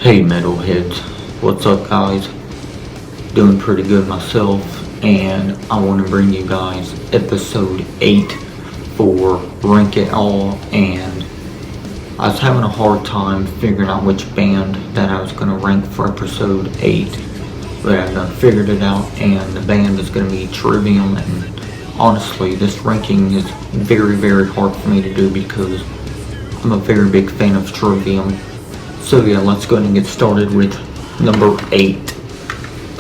Hey metalheads, what's up guys? Doing pretty good myself, and I want to bring you guys episode 8 for Rank It All. And I was having a hard time figuring out which band that I was going to rank for episode 8, but I've done figured it out, and the band is going to be Trivium. And honestly, this ranking is very hard for me to do because I'm a very big fan of Trivium. So yeah, let's go ahead and get started with number 8.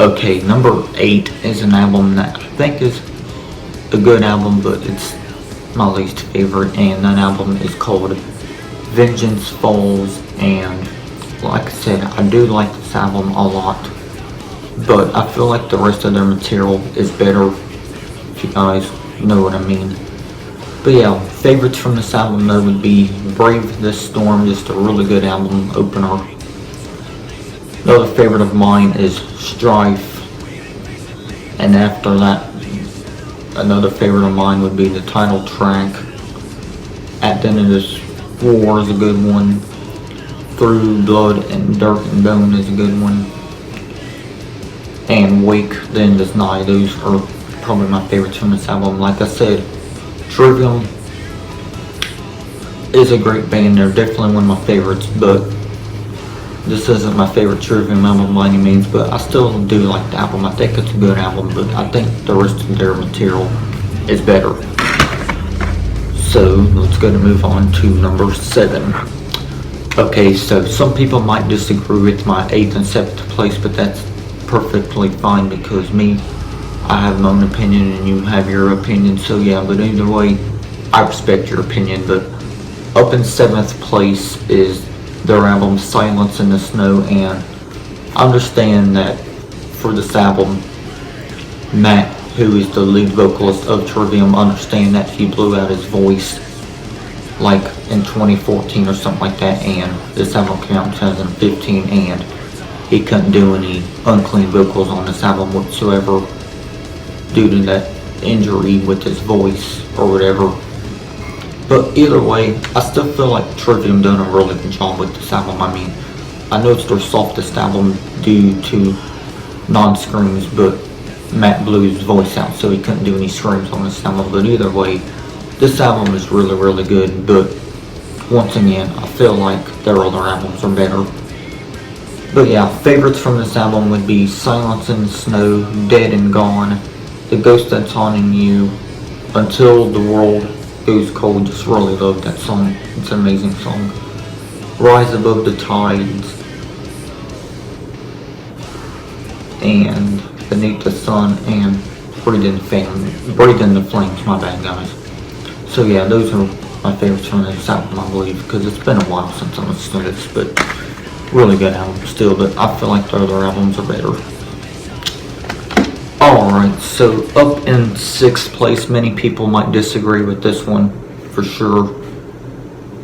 Okay, number 8 is an album that I think is a good album, but it's my least favorite, and that album is called Vengeance Falls. And like I said, I do like this album a lot, but I feel like the rest of their material is better, if you guys know what I mean. But yeah, favorites from this album though would be Brave This Storm, just a really good album opener. Another favorite of mine is Strife. And after that, another favorite of mine would be the title track, At the End of This War is a good one. Through Blood and Dirt and Bone is a good one. And Wake the End Is Nigh, those are probably my favorites from this album. Like I said, Trivium is a great band. They're definitely one of my favorites, but this isn't my favorite Trivium album by any means, but I still do like the album. I think it's a good album, but I think the rest of their material is better. So let's go to move on to number 7. Okay, so some people might disagree with my 8th and 7th place, but that's perfectly fine because I have my own opinion and you have your opinion. So yeah, but either way, I respect your opinion. But up in 7th place is their album Silence in the Snow, and I understand that for this album, Matt, who is the lead vocalist of Trivium, understand that he blew out his voice like in 2014 or something like that, and this album came out in 2015, and he couldn't do any unclean vocals on this album whatsoever due to that injury with his voice or whatever. But either way, I still feel like Trivium done a really good job with this album. I mean, I know it's their softest album due to non-screams, but Matt blew his voice out, so he couldn't do any screams on this album. But either way, this album is really good. But once again, I feel like their other albums are better. But yeah, favorites from this album would be Silence in the Snow, Dead and Gone, The Ghost That's Haunting You, Until the World Goes Cold. Just really love that song. It's an amazing song. Rise Above the Tides, and Beneath the Sun, and Breathe in the Flames, my bad guys. So yeah, those are my favorites from this album, I believe, because it's been a while since I listened to this, but really good album still, but I feel like the other albums are better. Alright, so up in 6th place, many people might disagree with this one for sure,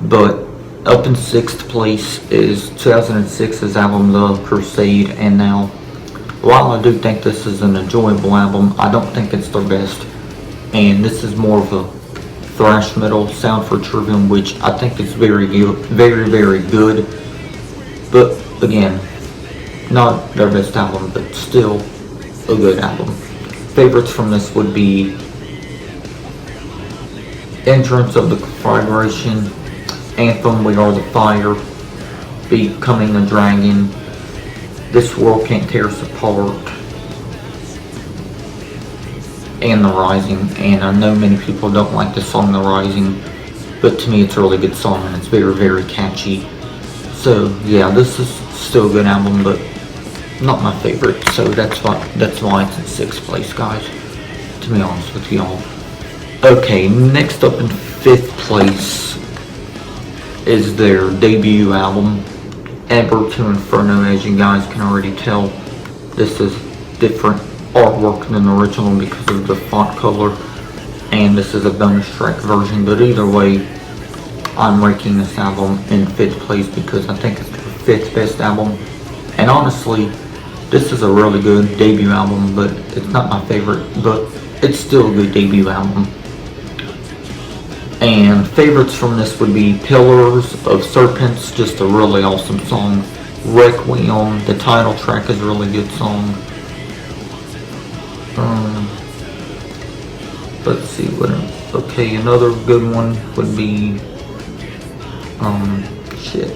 but up in 6th place is 2006's album The Crusade. And now, while I do think this is an enjoyable album, I don't think it's their best, and this is more of a thrash metal sound for Trivium, which I think is very good, but again, not their best album, but still a good album. Favorites from this would be Entrance of the Conflagration, Anthem, We Are the Fire, Becoming a Dragon, This World Can't Tear Us Apart, and The Rising. And I know many people don't like the song The Rising, but to me it's a really good song and it's very catchy. So yeah, this is still a good album, but not my favorite, so that's why it's in 6th place, guys, to be honest with y'all. Okay, next up in 5th place is their debut album, Ember to Inferno. As you guys can already tell, this is different artwork than the original because of the font color, and this is a bonus track version. But either way, I'm ranking this album in 5th place because I think it's the 5th best album. And honestly, this is a really good debut album, but it's not my favorite, but it's still a good debut album. And favorites from this would be Pillars of Serpents, just a really awesome song. Requiem, the title track is a really good song. Let's see what. Okay, another good one would be shit.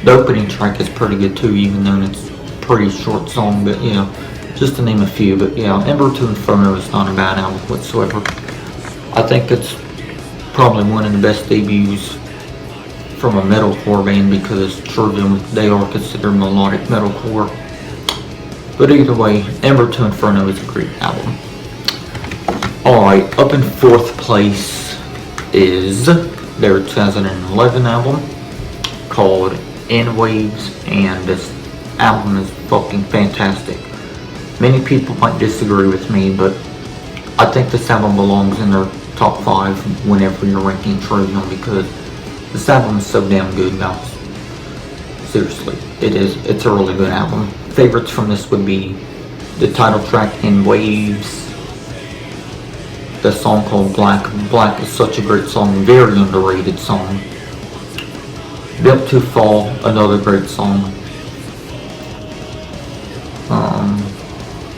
The opening track is pretty good too, even though it's a pretty short song. But yeah, just to name a few. But yeah, Ember to Inferno is not a bad album whatsoever. I think it's probably one of the best debuts from a metalcore band because Trivium, they are considered melodic metalcore. But either way, Ember to Inferno is a great album. Alright, up in fourth place is their 2011 album called In Waves, and this album is fucking fantastic. Many people might disagree with me, but I think this album belongs in their top 5 whenever you're ranking Trivium because this album is so damn good, guys. Seriously, it's a really good album. Favorites from this would be the title track In Waves, the song called Black. Black is such a great song, very underrated song. Built to Fall, another great song.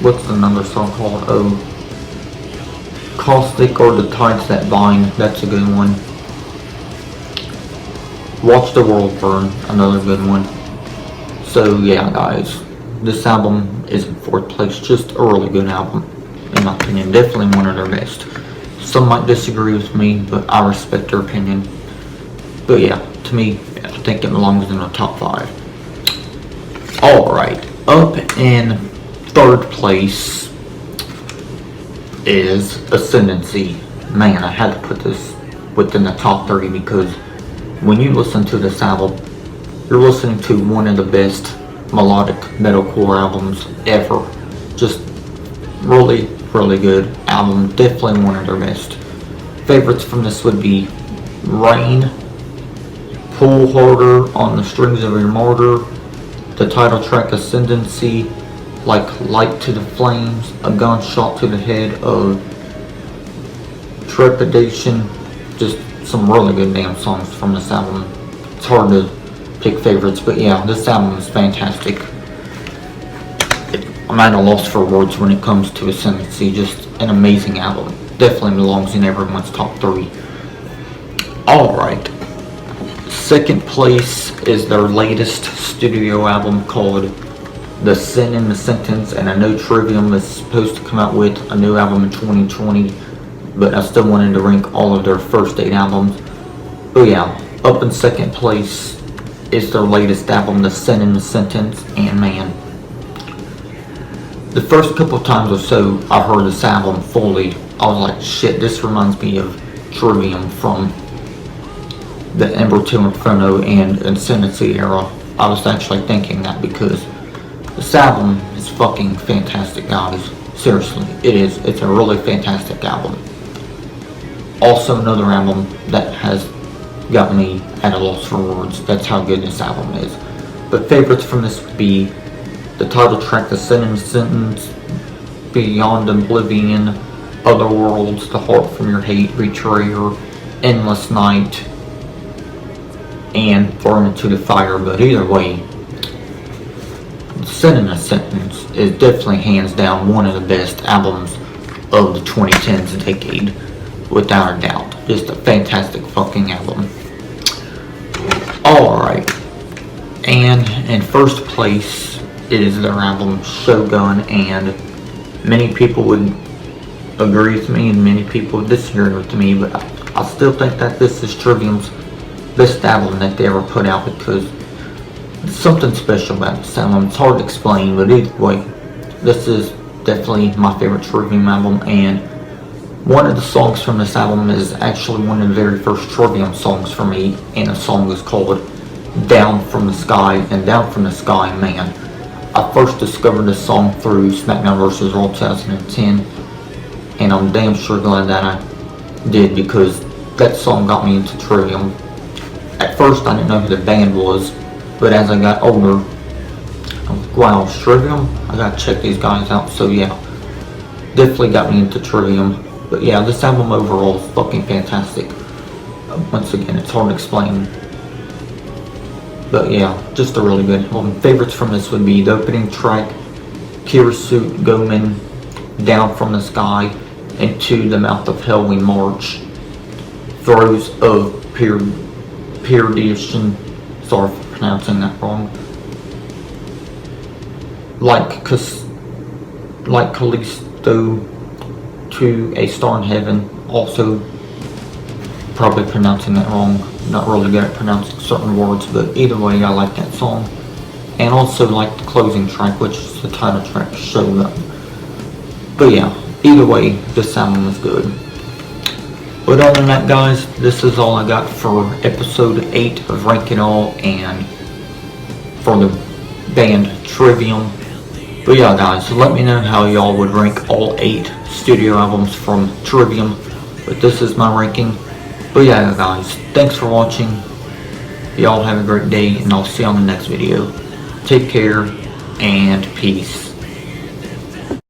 What's another song called? Oh, Caustic or The Tides That Bind, that's a good one. Watch the World Burn, another good one. So yeah, guys, this album is in fourth place. Just a really good album, in my opinion. Definitely one of their best. Some might disagree with me, but I respect their opinion. But yeah, to me, I think it belongs in the top 5. Alright, up in third place is Ascendancy. Man, I had to put this within the top 30 because when you listen to this album, you're listening to one of the best melodic metalcore albums ever. Just really, really good album. Definitely one of their best. Favorites from this would be Rain, Pull Harder on the Strings of Your Martyr, the title track Ascendancy, Like Light to the Flames, A Gunshot to the Head of Trepidation. Just some really good damn songs from this album. It's hard to pick favorites, but yeah, this album is fantastic. I'm at a loss for words when it comes to Ascendancy. Just an amazing album. Definitely belongs in everyone's top 3. Alright. Second place is their latest studio album called The Sin and the Sentence, and I know Trivium is supposed to come out with a new album in 2020, but I still wanted to rank all of their first 8 albums. But yeah, up in second place is their latest album, The Sin and the Sentence, and man, the first couple of times or so I heard this album fully, I was like, shit, this reminds me of Trivium from the Ember to Inferno and Ascendancy era. I was actually thinking that because this album is fucking fantastic, guys. Seriously, it is. It's a really fantastic album. Also another album that has got me at a loss for words. That's how good this album is. But favorites from this would be the title track, The Sin and Sentence, Beyond Oblivion, Other Worlds, The Heart from Your Hate, Betrayer, Endless Night, and Thrown Into the Fire. But either way, The Sin and the Sentence is definitely hands down one of the best albums of the 2010s decade, without a doubt. Just a fantastic fucking album. Alright, and in first place is their album Shogun, and many people would agree with me and many people would disagree with me, but I still think that this is Trivium's best album that they ever put out because there's something special about this album. It's hard to explain, but either way, this is definitely my favorite Trivium album, and one of the songs from this album is actually one of the very first Trivium songs for me, and the song is called Down From the Sky, and Down From the Sky, man, I first discovered this song through SmackDown vs. Raw 2010, and I'm damn sure glad that I did because that song got me into Trivium. At first I didn't know who the band was, but as I got older, I was like, wow, Trivium? I gotta check these guys out. So yeah, definitely got me into Trivium. But yeah, this album overall is fucking fantastic. Once again, it's hard to explain But yeah, just a really good album. Favorites from this would be the opening track, Kirisuit Gomen, Down from the Sky, and To the Mouth of Hell We March, Throes of Perdition, sorry for pronouncing that wrong, like Callisto, To a Star in Heaven, also probably pronouncing that wrong, not really good at pronouncing certain words, but either way I like that song. And also like the closing track, which is the title track, Show Up. But yeah, either way, this album is good. But other than that, guys, this is all I got for episode 8 of Rank It All and for the band Trivium. But yeah, guys, let me know how y'all would rank all 8 studio albums from Trivium. But this is my ranking. But yeah, guys, thanks for watching. Y'all have a great day, and I'll see you on the next video. Take care, and peace.